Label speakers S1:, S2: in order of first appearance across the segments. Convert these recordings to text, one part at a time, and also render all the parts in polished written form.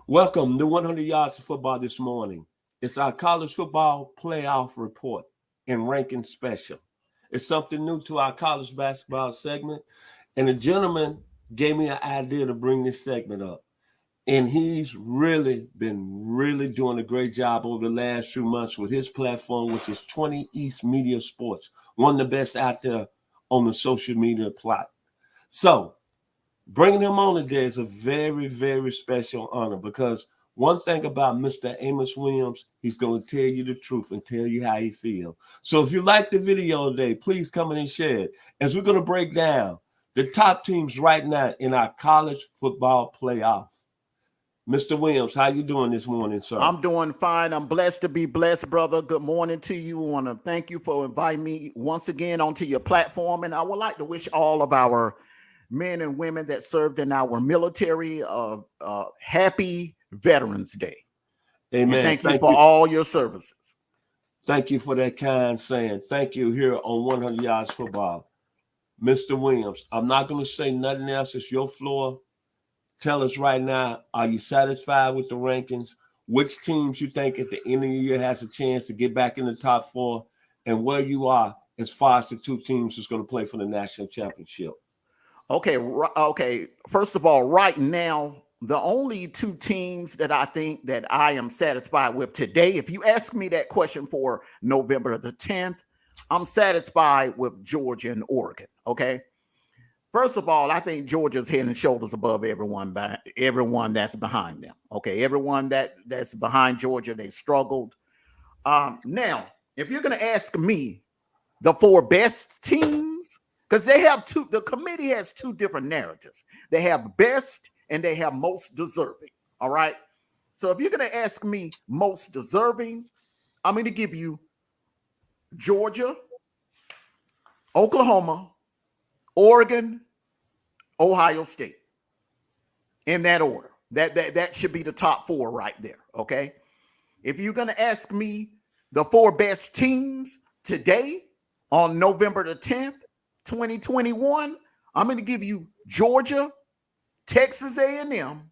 S1: Welcome to 100 Yards of Football this morning. It's our college football playoff report and ranking special. It's something new to our college basketball segment, and a gentleman gave me an idea to bring this segment up. And he's really been doing a great job over the last few months with his platform, which is 20 East Media Sports, one of the best out there on the social media plot. So, bringing him on today is a very special honor because one thing about Mr. Amos Williams, he's going to tell you the truth and tell you how he feels. So if you like the video today, please come in and share it as we're going to break down the top teams right now in our college football playoff. Mr. Williams, how you doing this morning, sir?
S2: I'm doing fine. I'm blessed to be blessed, brother. Good morning to you. I want to thank you for inviting me once again onto your platform. And I would like to wish all of our men and women that served in our military happy Veterans Day.
S1: Amen.
S2: And thank you for all your services.
S1: Thank you for that kind saying. Thank you here on 100 Yards Football. Mr. Williams, I'm not going to say nothing else. It's your floor. Tell us right now, are you satisfied with the rankings? Which teams you think at the end of the year has a chance to get back in the top four, and where you are as far as the two teams that's going to play for the national championship?
S2: Okay. First of all, right now, the only two teams that I think that I am satisfied with today, if you ask me that question for November the 10th, I'm satisfied with Georgia and Oregon. Okay. First of all, I think Georgia's head and shoulders above everyone that's behind them. Okay, everyone that's behind Georgia, they struggled. Now, if you're going to ask me the four best teams, because the committee has two different narratives. They have best and they have most deserving. All right. So if you're going to ask me most deserving, I'm going to give you Georgia, Oklahoma, Oregon, Ohio State, in that order. That should be the top four right there, okay? If you're going to ask me the four best teams today on November the 10th, 2021, I'm going to give you Georgia, Texas A&M,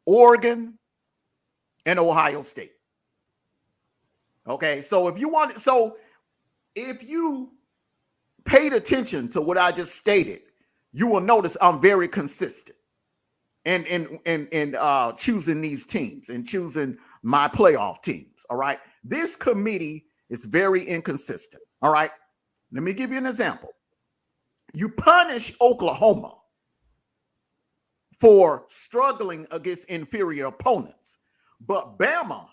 S2: Oregon, and Ohio State. Okay, so if you paid attention to what I just stated, you will notice I'm very consistent in choosing these teams and choosing my playoff teams. All right. This committee is very inconsistent. All right. Let me give you an example. You punish Oklahoma for struggling against inferior opponents, but Bama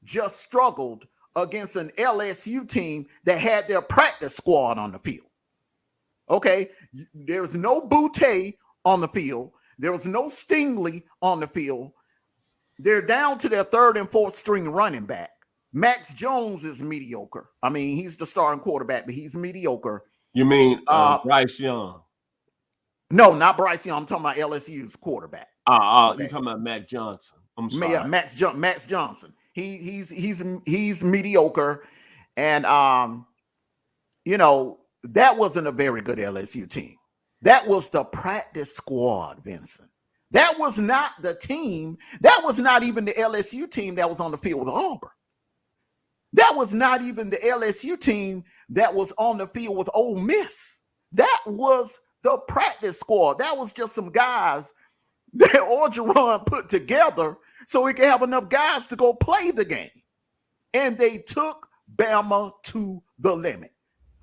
S2: just struggled against an LSU team that had their practice squad on the field. Okay, there's no Boutte on the field. There was no Stingley on the field. They're down to their third and fourth string running back. Max Jones is mediocre. I mean, he's the starting quarterback, but he's mediocre.
S1: You mean Bryce Young?
S2: No, not Bryce Young. I'm talking about LSU's quarterback.
S1: Okay. You're talking about Matt Johnson. I'm sorry.
S2: Yeah, Max Johnson. He's mediocre, and that wasn't a very good LSU team. That was the practice squad, Vincent. That was not the team. That was not even the LSU team that was on the field with Auburn. That was not even the LSU team that was on the field with Ole Miss. That was the practice squad. That was just some guys that Orgeron put together so he could have enough guys to go play the game. And they took Bama to the limit.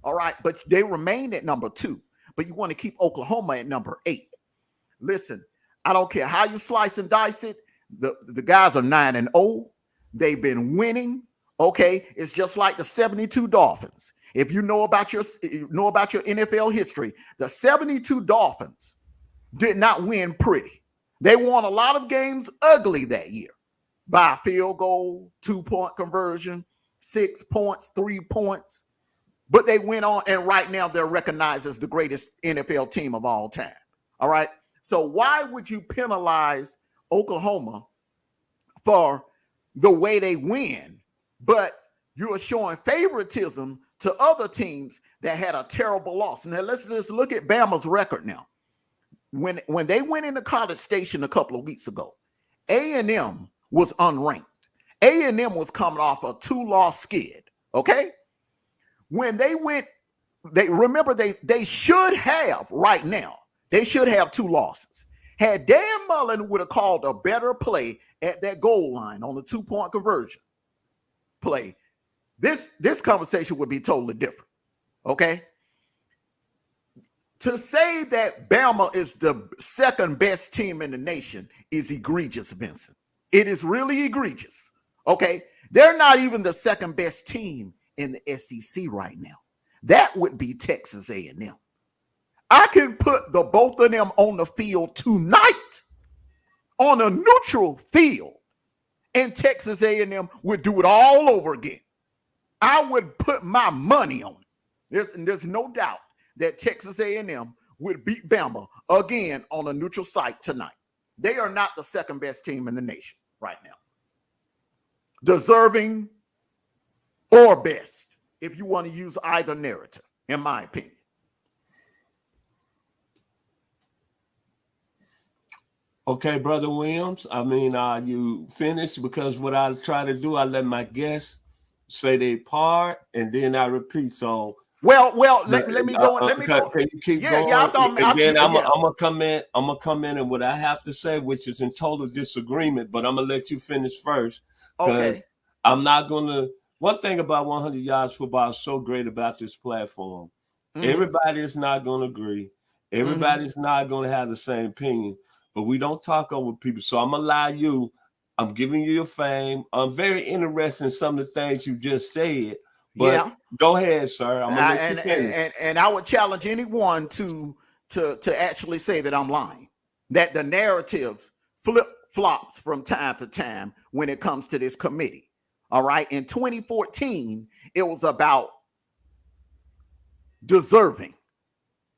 S2: All right, but they remain at number 2. But you want to keep Oklahoma at number 8. Listen, I don't care how you slice and dice it. The guys are 9-0. They've been winning. Okay, it's just like the 72 Dolphins. If you know about your NFL history, the 72 Dolphins did not win pretty. They won a lot of games ugly that year by a field goal, 2-point conversion, 6 points, 3 points. But they went on, and right now they're recognized as the greatest NFL team of all time. All right. So why would you penalize Oklahoma for the way they win, but you are showing favoritism to other teams that had a terrible loss? Now let's look at Bama's record now. When they went into College Station a couple of weeks ago, A&M was unranked. A&M was coming off a 2-loss skid, okay? When they went, they should have right now, they should have 2 losses. Had Dan Mullen would have called a better play at that goal line on the 2-point conversion play, this conversation would be totally different, okay? To say that Bama is the second best team in the nation is egregious, Vincent. It is really egregious, okay? They're not even the second best team in the SEC right now. That would be Texas A&M. I can put the both of them on the field tonight on a neutral field, and Texas A&M would do it all over again. I would put my money on it. There's no doubt that Texas A&M would beat Bama again on a neutral site tonight. They are not the second best team in the nation right now. Deserving or best, if you want to use either narrative, in my opinion.
S1: Okay, Brother Williams. I mean, you finished? Because what I try to do, I let my guests say their part, and then I repeat. So,
S2: let me go. Let me go.
S1: Can you keep going?
S2: Yeah. I'm
S1: gonna come in. I'm gonna come in, and what I have to say, which is in total disagreement, but I'm gonna let you finish first.
S2: Okay.
S1: I'm not gonna. One thing about 100 Yards Football is so great about this platform. Mm-hmm. Everybody is not gonna agree. Everybody's not gonna have the same opinion. But we don't talk over people. So I'm going to allow you. I'm giving you your fame. I'm very interested in some of the things you just said. But go ahead, sir. I'm gonna let you finish.
S2: And I would challenge anyone to actually say that I'm lying, that the narrative flip-flops from time to time when it comes to this committee. All right. In 2014, it was about deserving.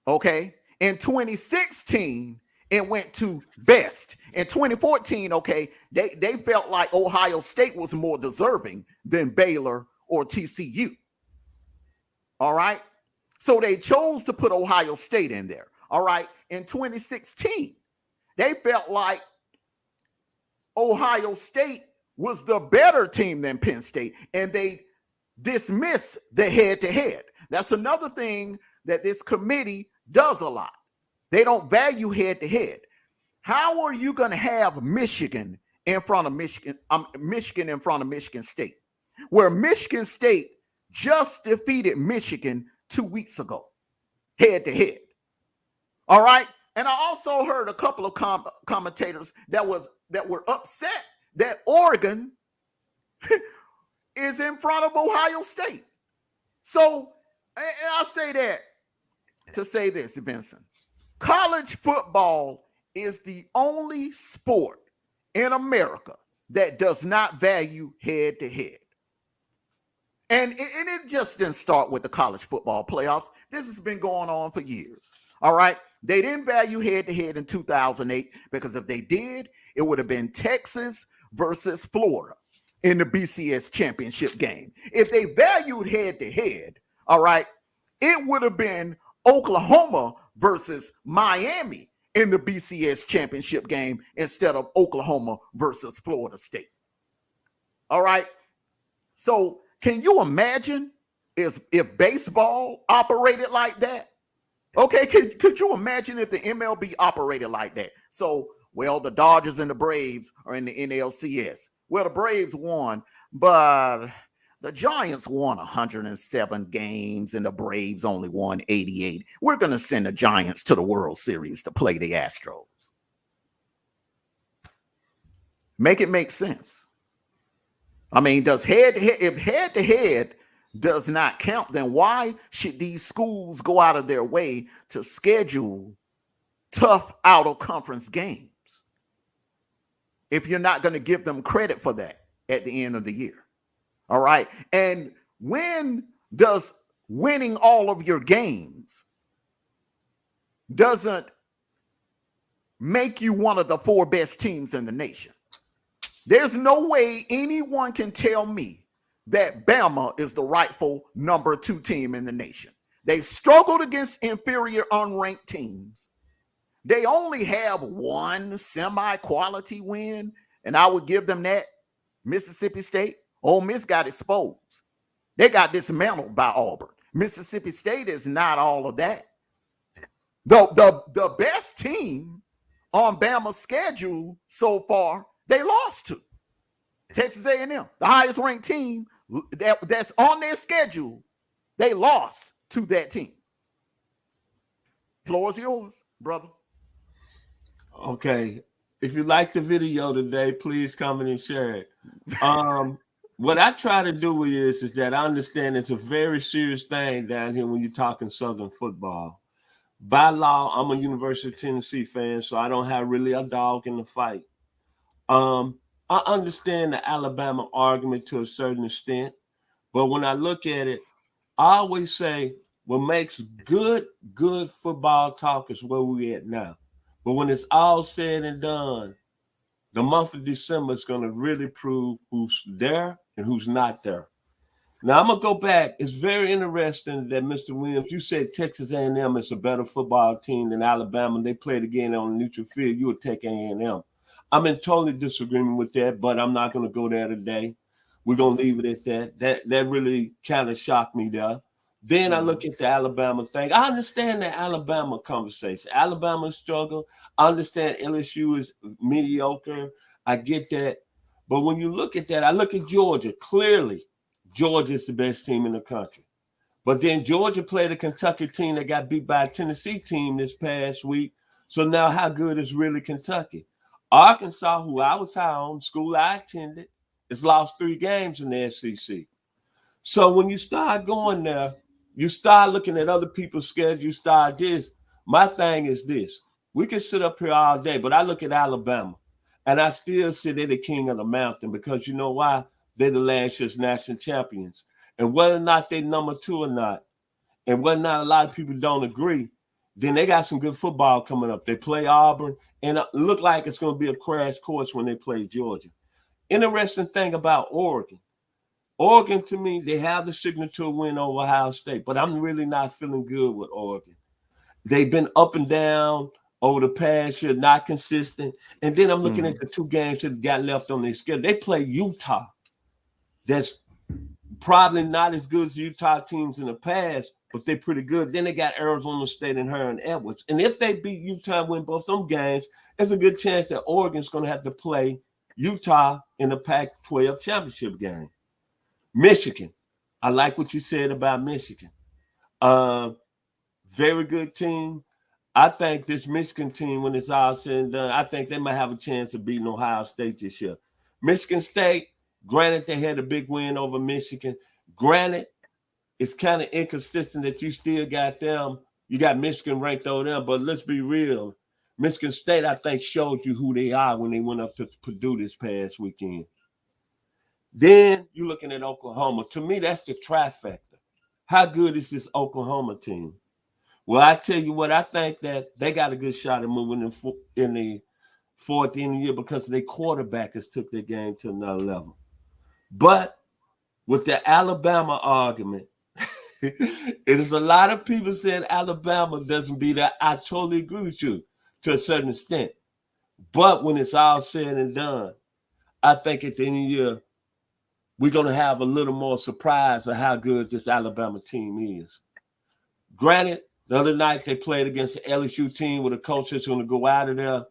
S2: Okay. In 2016, it went to best. In 2014, okay, they felt like Ohio State was more deserving than Baylor or TCU. All right. So they chose to put Ohio State in there. All right. In 2016, they felt like Ohio State was the better team than Penn State, and they dismissed the head-to-head. That's another thing that this committee does a lot. They don't value head-to-head. How are you going to have Michigan in front of Michigan in front of Michigan State, where Michigan State just defeated Michigan 2 weeks ago, head-to-head? All right. And I also heard a couple of commentators that were upset that Oregon is in front of Ohio State. So I say that to say this, Vincent. College football is the only sport in America that does not value head-to-head. And it just didn't start with the college football playoffs. This has been going on for years. All right. They didn't value head-to-head in 2008 because if they did, it would have been Texas versus Florida in the BCS championship game. If they valued head-to-head, all right, it would have been Oklahoma versus Miami in the BCS championship game instead of Oklahoma versus Florida State. All right. So can you imagine if baseball operated like that? Okay. Could you imagine if the MLB operated like that? So, well, the Dodgers and the Braves are in the NLCS. Well, the Braves won, but the Giants won 107 games and the Braves only won 88. We're going to send the Giants to the World Series to play the Astros. Make it make sense. I mean, if head-to-head does not count, then why should these schools go out of their way to schedule tough out-of-conference games if you're not going to give them credit for that at the end of the year? All right. And when does winning all of your games doesn't make you one of the 4 best teams in the nation? There's no way anyone can tell me that Bama is the rightful number 2 team in the nation. They've struggled against inferior unranked teams. They only have one semi-quality win and I would give them that. Mississippi State, Ole Miss got exposed. They got dismantled by Auburn. Mississippi State is not all of that. The best team on Bama's schedule so far, they lost to Texas A&M, the highest ranked team that's on their schedule. They lost to that team. Floor is yours, brother.
S1: Okay. If you like the video today, please comment and share it. What I try to do is that I understand it's a very serious thing down here when you're talking Southern football. By law, I'm a University of Tennessee fan, so I don't have really a dog in the fight. I understand the Alabama argument to a certain extent, but when I look at it, I always say what makes good football talk is where we at now. But when it's all said and done, the month of December is going to really prove who's there and who's not there. Now, I'm going to go back. It's very interesting that, Mr. Williams, you said Texas A&M is a better football team than Alabama. They played again on a neutral field. You would take A&M. I'm in totally disagreement with that, but I'm not going to go there today. We're going to leave it at that. That really kind of shocked me there. Then I look at the Alabama thing. I understand the Alabama conversation. Alabama struggle. I understand LSU is mediocre. I get that. But when you look at that, I look at Georgia. Clearly, Georgia is the best team in the country. But then Georgia played a Kentucky team that got beat by a Tennessee team this past week. So now how good is really Kentucky? Arkansas, who I was high on, school I attended, has lost 3 games in the SEC. So when you start going there, you start looking at other people's schedules, you start this. My thing is this. We can sit up here all day, but I look at Alabama, and I still say they're the king of the mountain because you know why? They're the last year's national champions. And whether or not they're number 2 or not, and whether or not a lot of people don't agree, then they got some good football coming up. They play Auburn, and it look like it's going to be a crash course when they play Georgia. Interesting thing about Oregon. Oregon, to me, they have the signature win over Ohio State, but I'm really not feeling good with Oregon. They've been up and down over the past year, not consistent. And then I'm looking at the 2 games that got left on their schedule. They play Utah. That's probably not as good as Utah teams in the past, but they're pretty good. Then they got Arizona State and Herman Edwards. And if they beat Utah and win both them games, there's a good chance that Oregon's going to have to play Utah in the Pac-12 championship game. Michigan. I like what you said about Michigan. Very good team. I think this Michigan team, when it's all said and done, I think they might have a chance of beating Ohio State this year. Michigan State, granted, they had a big win over Michigan. Granted, it's kind of inconsistent that you still got them. You got Michigan ranked over them, but let's be real. Michigan State, I think, showed you who they are when they went up to Purdue this past weekend. Then you're looking at Oklahoma. To me, that's the trifecta. How good is this Oklahoma team? Well, I tell you what, I think that they got a good shot at moving in the fourth end of the year because their quarterbackers took their game to another level. But with the Alabama argument, it is a lot of people saying Alabama doesn't beat that. I totally agree with you to a certain extent. But when it's all said and done, I think at the end of the year, we're going to have a little more surprise of how good this Alabama team is. Granted, the other night they played against the LSU team with a coach that's going to go out of there.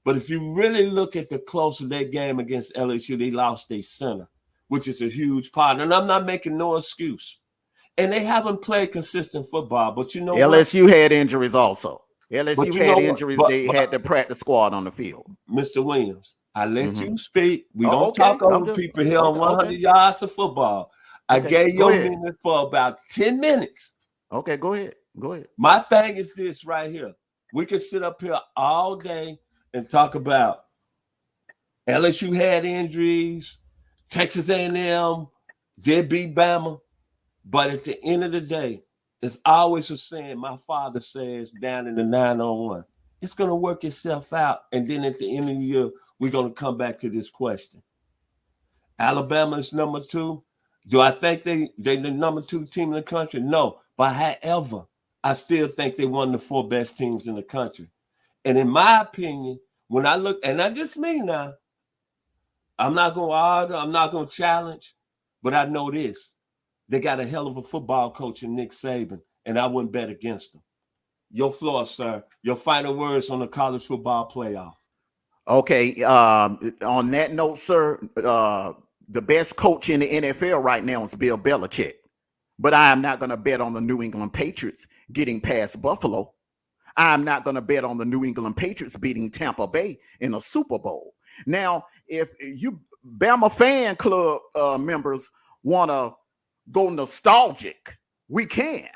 S1: But if you really look at the close of that game against LSU, they lost their center, which is a huge part. And I'm not making no excuse. And they haven't played consistent football. But you know
S2: LSU had injuries also. LSU had injuries.
S1: But
S2: they had the practice squad on the field.
S1: Mr. Williams, I let you speak. We don't talk over people here on 100 yards of football. I gave your minute for about 10 minutes.
S2: Okay, go ahead.
S1: My thing is this right here. We could sit up here all day and talk about LSU had injuries, Texas A&M did beat Bama. But at the end of the day, it's always a saying my father says down in the 901. It's going to work itself out. And then at the end of the year, we're going to come back to this question. Alabama is number 2. Do I think they're the number 2 team in the country? No. But however, I still think they're one of the 4 best teams in the country. And in my opinion, when I look, and I just mean now, I'm not going to argue. I'm not going to challenge. But I know this. They got a hell of a football coach in Nick Saban, and I wouldn't bet against him. Your floor, sir. Your final words on the college football playoff.
S2: Okay. On that note, sir, the best coach in the NFL right now is Bill Belichick. But I am not going to bet on the New England Patriots getting past Buffalo. I'm not going to bet on the New England Patriots beating Tampa Bay in a Super Bowl. Now, if you Bama fan club members want to go nostalgic, we can.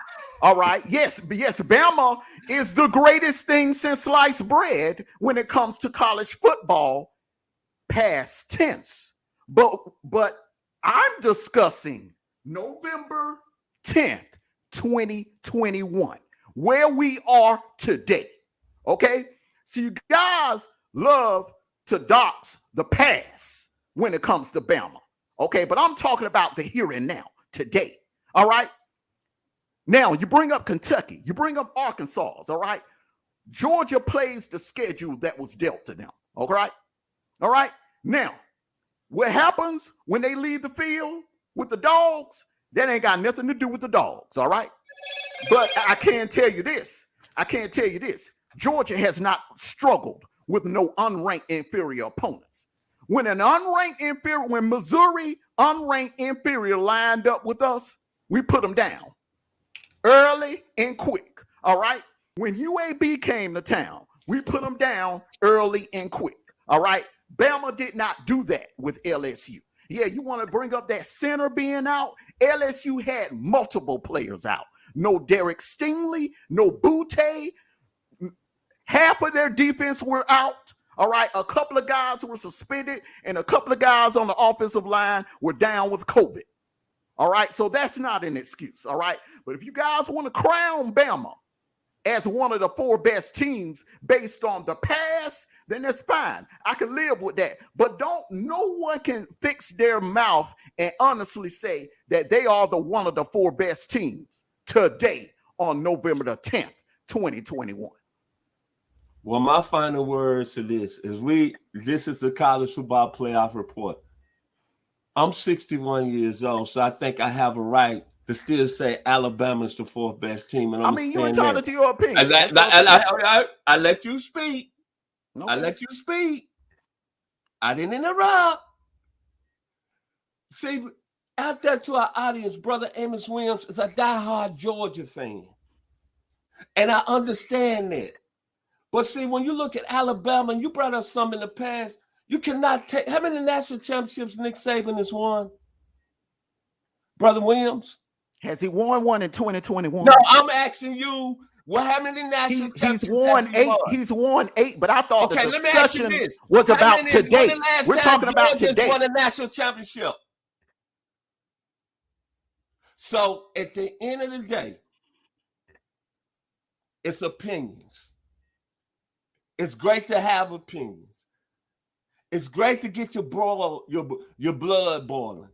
S2: All right. Yes, Bama is the greatest thing since sliced bread when it comes to college football, past tense. But I'm discussing November 10th, 2021, where we are today. Okay? So you guys love to dox the past when it comes to Bama. Okay, but I'm talking about the here and now, today. All right? Now, you bring up Kentucky, you bring up Arkansas, all right? Georgia plays the schedule that was dealt to them, all right? All right? Now, what happens when they leave the field with the dogs, that ain't got nothing to do with the dogs, all right? But I can tell you this. Georgia has not struggled with no unranked inferior opponents. When Missouri unranked inferior lined up with us, we put them down early and quick, all right? When UAB came to town, we put them down early and quick, all right? Bama did not do that with LSU. Yeah, you want to bring up that center being out? LSU had multiple players out. No Derek Stingley, no Butte. Half of their defense were out, all right? A couple of guys were suspended, and a couple of guys on the offensive line were down with COVID. All right, so that's not an excuse, all right? But if you guys want to crown Bama as one of the 4 best teams based on the past, then that's fine. I can live with that. But no one can fix their mouth and honestly say that they are one of the 4 best teams today on November the 10th, 2021.
S1: Well, my final words to this is this is the college football playoff report. I'm 61 years old, so I think I have a right to still say Alabama's the 4th best team. And
S2: you entitled to your opinion.
S1: I let you speak. Okay. I let you speak. I didn't interrupt. See, out there to our audience, Brother Amos Williams is a diehard Georgia fan. And I understand that. But see, when you look at Alabama, and you brought up some in the past, you cannot take. How many national championships Nick Saban has won? Brother Williams?
S2: Has he won one in 2021?
S1: No, I'm asking you, how many national championships
S2: he's won 8. He's won 8, but I thought the discussion was about today. We're talking about today.
S1: Won a national championship. So at the end of the day, it's opinions. It's great to have opinions. It's great to get your blood boiling.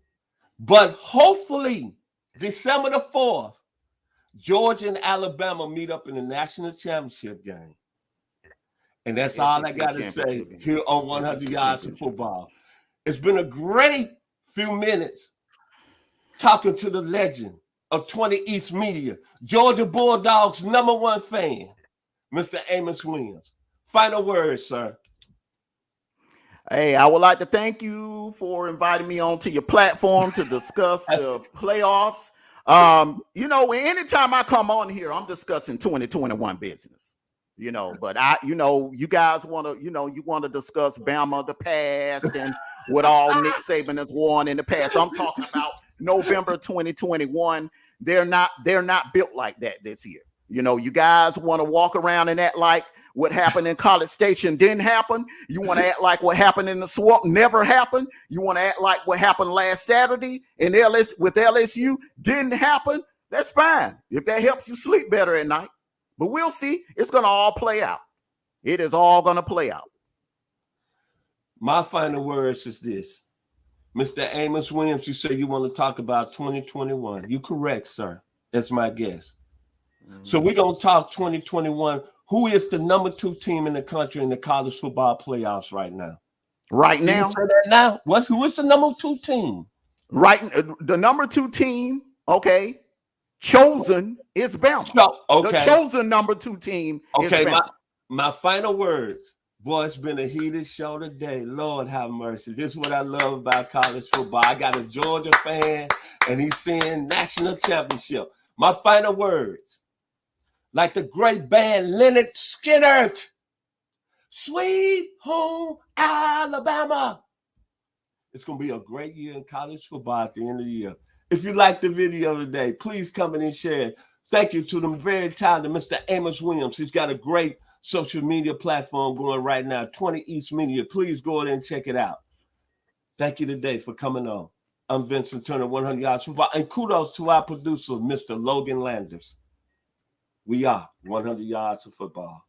S1: But hopefully, December the 4th, Georgia and Alabama meet up in the national championship game. And that's all I got to say here on 100 Yards of Football. It's been a great few minutes talking to the legend of 20 East Media, Georgia Bulldogs #1 fan, Mr. Amos Williams. Final words, sir.
S2: Hey, I would like to thank you for inviting me onto your platform to discuss the playoffs. Anytime I come on here, I'm discussing 2021 business. But you guys want to, you want to discuss Bama, the past, and what all Nick Saban has won in the past. I'm talking about November 2021. They're not built like that this year. You guys want to walk around and act like what happened in College Station didn't happen. You want to act like what happened in the Swamp never happened. You want to act like what happened last Saturday with LSU didn't happen. That's fine if that helps you sleep better at night. But we'll see. It's going to all play out. It is all going to play out.
S1: My final words is this. Mr. Amos Williams, you say you want to talk about 2021. You correct, sir. That's my guess. Mm-hmm. So we're going to talk 2021. Who is the #2 team in the country in the college football playoffs right now?
S2: Right
S1: Can you
S2: now.
S1: say that now? Who's the number 2 team?
S2: Right, the number 2 team, okay, chosen is Bama. The
S1: Okay.
S2: chosen number 2 team is
S1: Okay,
S2: Bama.
S1: my final words. Boy, it's been a heated show today. Lord have mercy. This is what I love about college football. I got a Georgia fan, and he's saying national championship. My final words, like the great band Leonard Skinner, Sweet Home Alabama. It's going to be a great year in college football at the end of the year. If you like the video today, please come in and share it. Thank you to the very talented Mr. Amos Williams. He's got a great social media platform going right now, 20 East Media. Please go ahead and check it out. Thank you today for coming on. I'm Vincent Turner, 100 Yards Football. And kudos to our producer, Mr. Logan Landers. We are 100 Yards of Football.